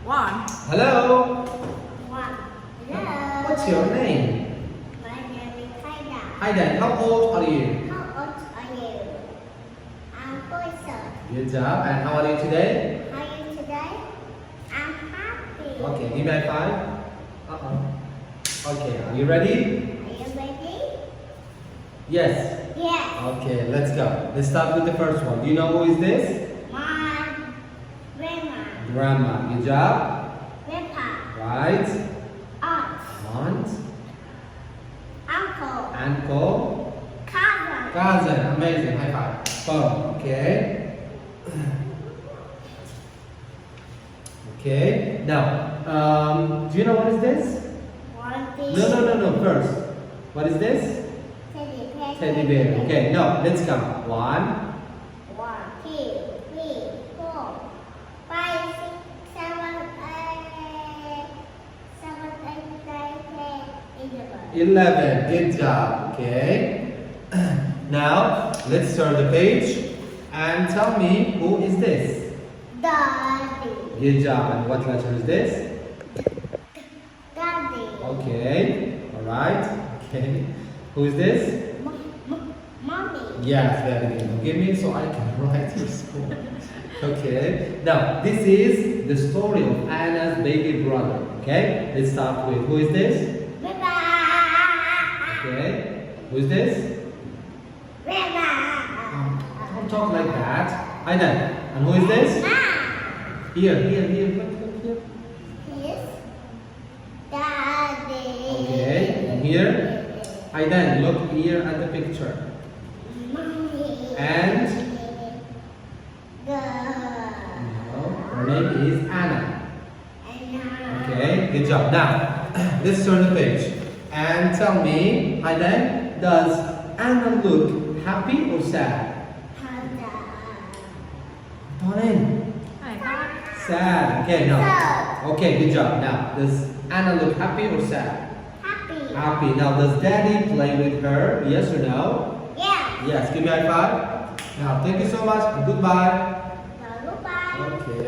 One. Hello. One. Hello. What's your name? My name is Haida. Haida, how old are you? How old are you? I'm 4 years old. Good job. And how are you today? How are you today? I'm happy. Okay, give me a five. Okay, are you ready? Are you ready? Yes. Yes. Okay, let's go. Let's start with the first one. Do you know who is this? My grandma. Grandma. Good job. Grandpa. Right. Aunt. Aunt. Uncle. Uncle. Cousin. Cousin. Amazing. High five. Boom. Okay. Okay. Now, do you know what is this? No. First, what is this? Teddy bear. Teddy bear. Okay. No. Let's count. 1, 1, 2, 3, 4, 5, 6, 7, 8, 7, 8, 9, 10, 11. 11. Good job. Okay. Now, let's turn the page and tell me who is this? Daddy. Good job. And what letter is this? Daddy. Okay. All right. Okay. Who is this? Mommy. Yes, very good. Give me so I can write your score. Okay. Now, this is the story of Anna's baby brother. Okay. Let's start with who is this? Grandma. Okay. Who is this? Grandma. Don't talk like that. I know. And who is this? Here. Look here. Yes. Daddy. Okay. And here? Aidan, look here at the picture. Mommy. And Girl. her name is Anna. Anna. Okay, good job. Now, let's turn the page. And tell me, Aidan, does Anna look happy or sad? Darling, High five. sad. Okay, no. Sad. Okay, good job. Now, does Anna look happy or sad? Happy. Happy. Now, does Daddy play with her? Yes or no? Yeah. Yes. Give me a high five. Now, thank you so much and goodbye. Bye. Okay.